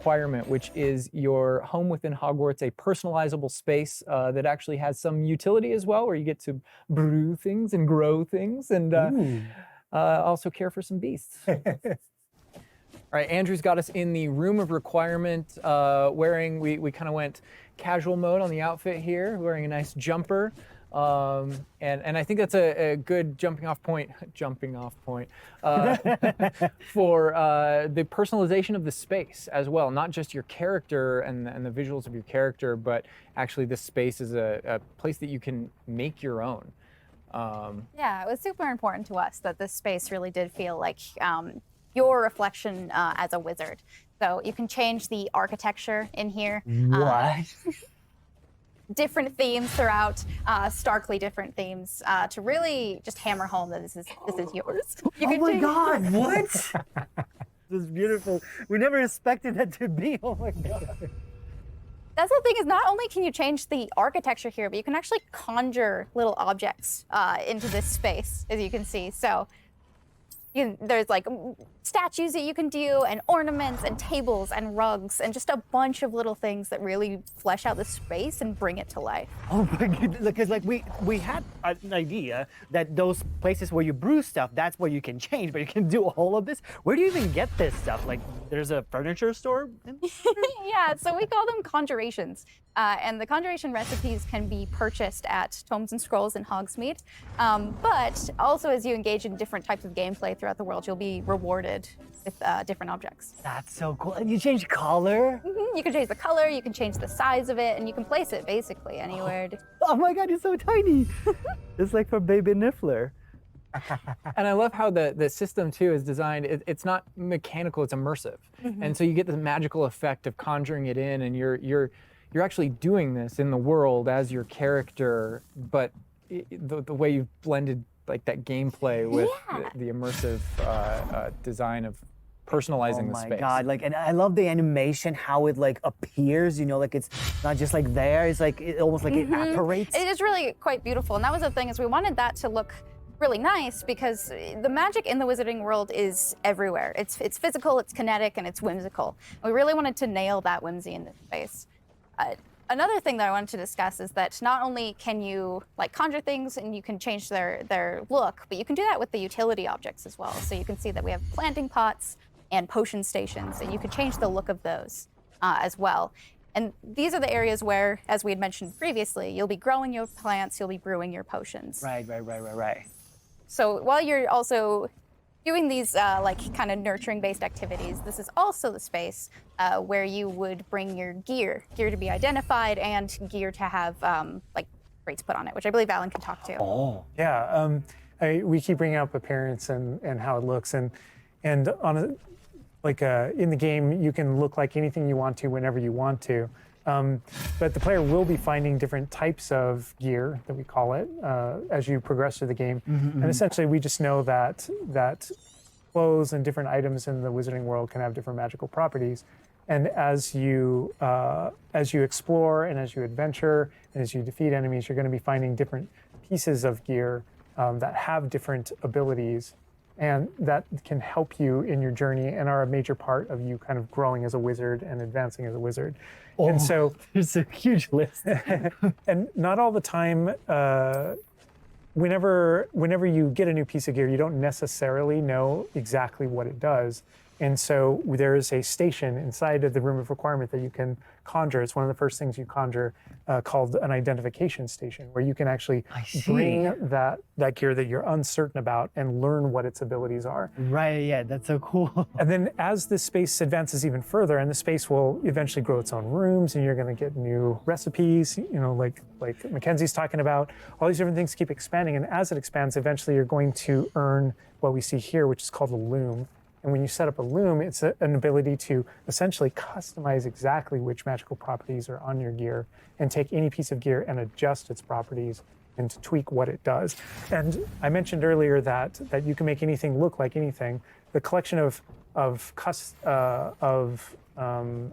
requirement, which is your home within Hogwarts, a personalizable space that actually has some utility as well, where you get to brew things and grow things and also care for some beasts. All right, Andrew's got us in the room of requirement, wearing, we kind of went casual mode on the outfit here, wearing a nice jumper. And I think that's a good jumping off point for the personalization of the space as well. Not just your character and the visuals of your character, but actually this space is a place that you can make your own. Yeah, it was super important to us that this space really did feel like your reflection as a wizard. So you can change the architecture in here. What? Different themes throughout, starkly different themes, to really just hammer home that this is yours. Oh my God, what? This is beautiful. We never expected that to be, oh my God. That's the thing, is not only can you change the architecture here, but you can actually conjure little objects into this space, as you can see. So there's like statues that you can do, and ornaments, and tables, and rugs, and just a bunch of little things that really flesh out the space and bring it to life. Oh my goodness, because like we had an idea that those places where you brew stuff, that's where you can change, but you can do all of this. Where do you even get this stuff? Like, there's a furniture store? Yeah, so we call them conjurations. And the conjuration recipes can be purchased at Tomes and Scrolls in Hogsmeade. But also, as you engage in different types of gameplay throughout the world, you'll be rewarded with different objects. That's so cool. And you change color? Mm-hmm. You can change the color, you can change the size of it, and you can place it basically anywhere. Oh my God, it's so tiny. It's like for Baby Niffler. And I love how the system too is designed. It's not mechanical, it's immersive. And so you get the magical effect of conjuring it in, and you're actually doing this in the world as your character, but the way you've blended like that gameplay with the immersive design of personalizing the space. Oh my God, like, and I love the animation, how it like appears, you know, like it's not just like there, it's like, it almost like it apparates. It is really quite beautiful, and that was the thing, is we wanted that to look really nice, because the magic in the wizarding world is everywhere. It's physical, it's kinetic, and it's whimsical. We really wanted to nail that whimsy in this space. Another thing that I wanted to discuss is that not only can you like conjure things and you can change their look, but you can do that with the utility objects as well. So you can see that we have planting pots and potion stations, and you can change the look of those as well. And these are the areas where, as we had mentioned previously, you'll be growing your plants, you'll be brewing your potions. Right. So while you're also doing these like kind of nurturing-based activities, this is also the space where you would bring your gear to be identified, and gear to have like rates put on it, which I believe Alan can talk to. Oh. Yeah, we keep bringing up appearance and how it looks, and on a, like in the game, you can look like anything you want to whenever you want to. But the player will be finding different types of gear, that we call it, as you progress through the game. And essentially, we just know that clothes and different items in the wizarding world can have different magical properties. And as you explore and as you adventure and as you defeat enemies, you're going to be finding different pieces of gear that have different abilities, and that can help you in your journey and are a major part of you kind of growing as a wizard and advancing as a wizard. Oh, and so there's a huge list. and not all the time, whenever you get a new piece of gear, you don't necessarily know exactly what it does. And so there is a station inside of the room of requirement that you can conjure. It's one of the first things you conjure, called an identification station, where you can actually bring that gear that you're uncertain about and learn what its abilities are. Right, yeah, that's so cool. And then as the space advances even further, and the space will eventually grow its own rooms, and you're going to get new recipes, you know, like Mackenzie's talking about, all these different things keep expanding. And as it expands, eventually you're going to earn what we see here, which is called a loom. And when you set up a loom, it's an ability to essentially customize exactly which magical properties are on your gear, and take any piece of gear and adjust its properties and to tweak what it does. And I mentioned earlier that you can make anything look like anything. The collection of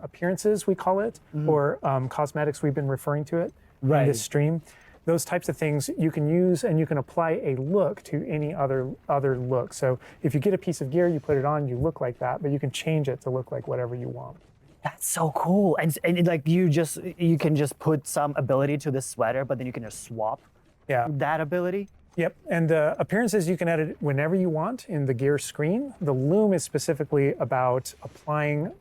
appearances, we call it, or cosmetics, we've been referring to it in this stream. Those types of things you can use, and you can apply a look to any other look. So if you get a piece of gear, you put it on, you look like that, but you can change it to look like whatever you want. That's so cool. And like you can just put some ability to the sweater, but then you can just swap that ability. Yep, and appearances you can edit whenever you want in the gear screen. The loom is specifically about applying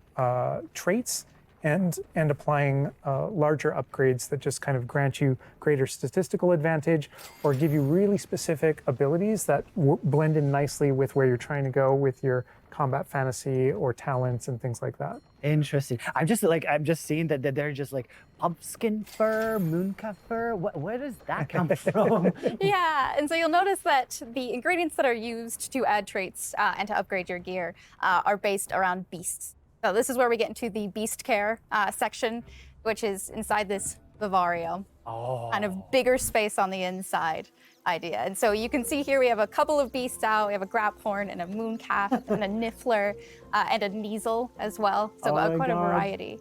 traits and applying larger upgrades that just kind of grant you greater statistical advantage or give you really specific abilities that blend in nicely with where you're trying to go with your combat fantasy or talents and things like that. Interesting. I'm just seeing that they're just like pumpkin fur, mooncalf fur. Where does that come from? Yeah, and so you'll notice that the ingredients that are used to add traits and to upgrade your gear are based around beasts. So this is where we get into the beast care section, which is inside this vivario. Kind of bigger space on the inside idea. And so you can see here we have a couple of beasts out. We have a graphorn and a mooncalf and a niffler and a neasel as well. So quite a variety.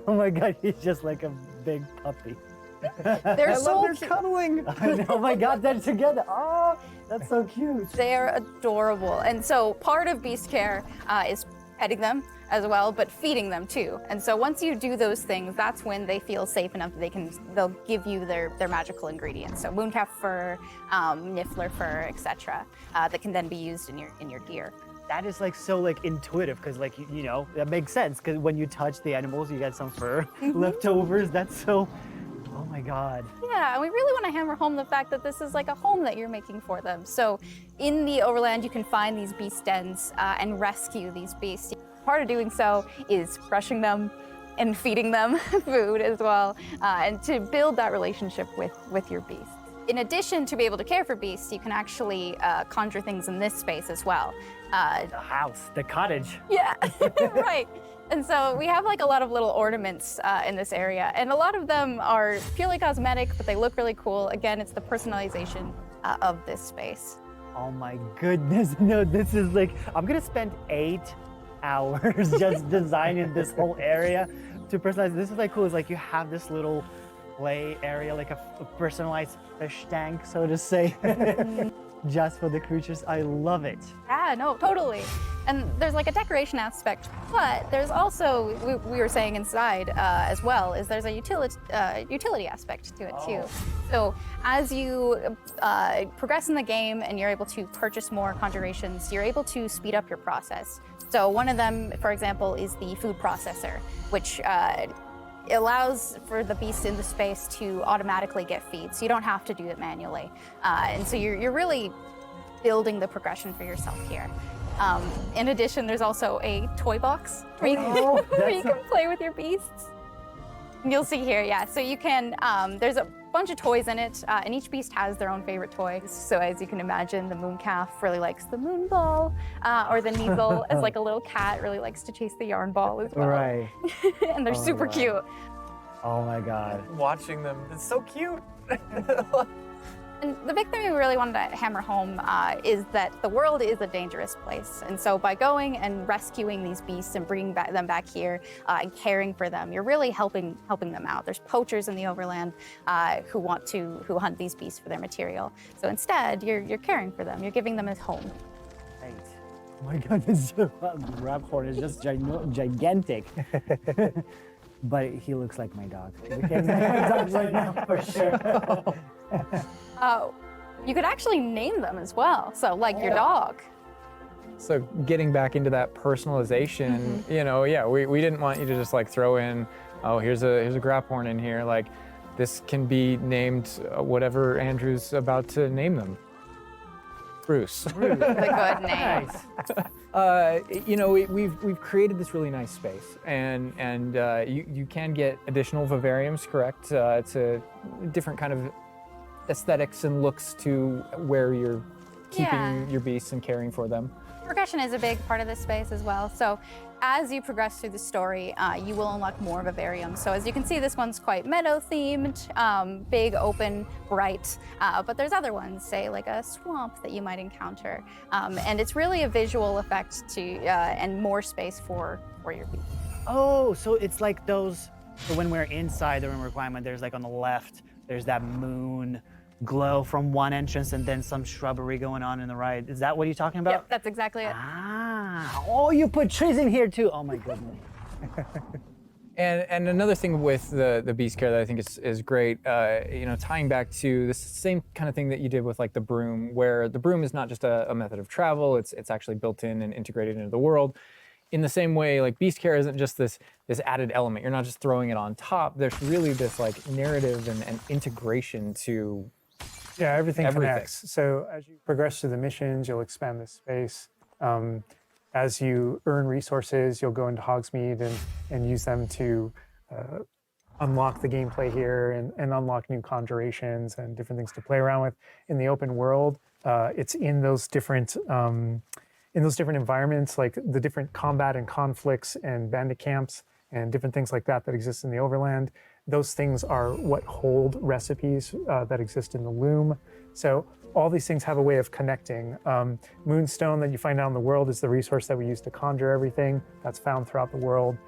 Oh my God, he's just like a big puppy. They're so cute. Cuddling. Oh my God, they're together. Oh, that's so cute. They're adorable. And so part of beast care is petting them as well, but feeding them too. And so once you do those things, that's when they feel safe enough that they'll give you their magical ingredients. So mooncalf fur, niffler fur, etc. That can then be used in your gear. That is like so like intuitive because like you know that makes sense because when you touch the animals you get some fur leftovers. That's so. Oh my God. Yeah, and we really want to hammer home the fact that this is like a home that you're making for them. So in the overland, you can find these beast dens and rescue these beasts. Part of doing so is brushing them and feeding them food as well, and to build that relationship with your beasts. In addition to be able to care for beasts, you can actually conjure things in this space as well. The house, the cottage. Yeah, right. And so we have like a lot of little ornaments in this area, and a lot of them are purely cosmetic, but they look really cool. Again, it's the personalization of this space. Oh my goodness, no, this is like, I'm gonna spend 8 hours just designing this whole area to personalize. This is like cool, it's like you have this little play area, like a personalized fish tank, so to say. Just for the creatures. I love it. Yeah, no, totally. And there's like a decoration aspect, but there's also, we were saying inside as well, is there's a utility aspect to it too. So as you progress in the game and you're able to purchase more conjurations, you're able to speed up your process. So one of them, for example, is the food processor, which allows for the beast in the space to automatically get feed, so you don't have to do it manually. And so you're really building the progression for yourself here. In addition, there's also a toy box where you can play with your beasts. You'll see here, yeah. So you can, there's a bunch of toys in it, and each beast has their own favorite toy. So as you can imagine, the mooncalf really likes the moon ball, or the neasel, as like a little cat, really likes to chase the yarn ball as well. Right. And they're super cute. Oh my God. Watching them, it's so cute. And the big thing we really wanted to hammer home is that the world is a dangerous place. And so by going and rescuing these beasts and bringing them back here and caring for them, you're really helping them out. There's poachers in the overland who hunt these beasts for their material. So instead, you're caring for them. You're giving them a home. Right. Oh my God, this Raphorn is just gigantic. But he looks like my dog. He looks like my dog right now for sure. You could actually name them as well. So like your dog. So getting back into that personalization, you know, yeah, we didn't want you to just like throw in, oh, here's a graphorn in here. Like this can be named whatever Andrew's about to name them. Bruce. It's a good name. You know, we've created this really nice space, and you can get additional vivariums, correct? To different kind of aesthetics and looks to where you're keeping your beasts and caring for them. Progression is a big part of this space as well. So as you progress through the story, you will unlock more vivariums. So as you can see, this one's quite meadow themed, big, open, bright, but there's other ones, say like a swamp that you might encounter. And it's really a visual effect and more space for your beast. Oh, so it's like those, so when we're inside the room requirement, there's like on the left, there's that moon glow from one entrance and then some shrubbery going on in the right. Is that what you're talking about? Yep, that's exactly it. Ah, oh, you put trees in here too. Oh my goodness. And another thing with the beast care that I think is great, you know, tying back to the same kind of thing that you did with like the broom, where the broom is not just a method of travel, it's actually built in and integrated into the world. In the same way, like beast care isn't just this added element. You're not just throwing it on top. There's really this like narrative and integration to everything connects. So as you progress through the missions, you'll expand this space. As you earn resources, you'll go into Hogsmeade and use them to unlock the gameplay here and unlock new conjurations and different things to play around with. In the open world, it's in those different environments, like the different combat and conflicts and bandit camps and different things like that exist in the overland. Those things are what hold recipes that exist in the loom. So all these things have a way of connecting. Moonstone that you find out in the world is the resource that we use to conjure everything that's found throughout the world.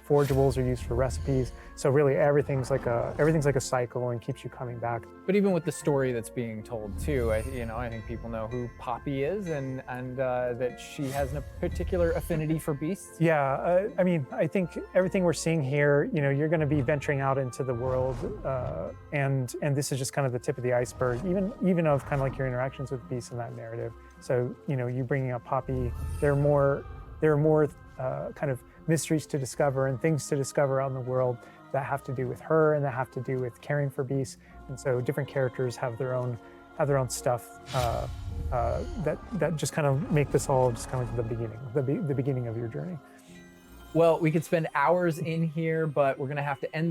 Forgeables are used for recipes. So really everything's like a cycle and keeps you coming back. But even with the story that's being told too, I think people know who Poppy is and that she has a particular affinity for beasts. Yeah, I mean, I think everything we're seeing here, you know, you're going to be venturing out into the world, and this is just kind of the tip of the iceberg, even of kind of like your interactions with beasts in that narrative. So, you know, you bringing up Poppy, there are more kind of mysteries to discover and things to discover out in the world that have to do with her and that have to do with caring for beasts. And so different characters have their own stuff that just kind of make this all just kind of like the beginning of your journey. Well, we could spend hours in here, but we're going to have to end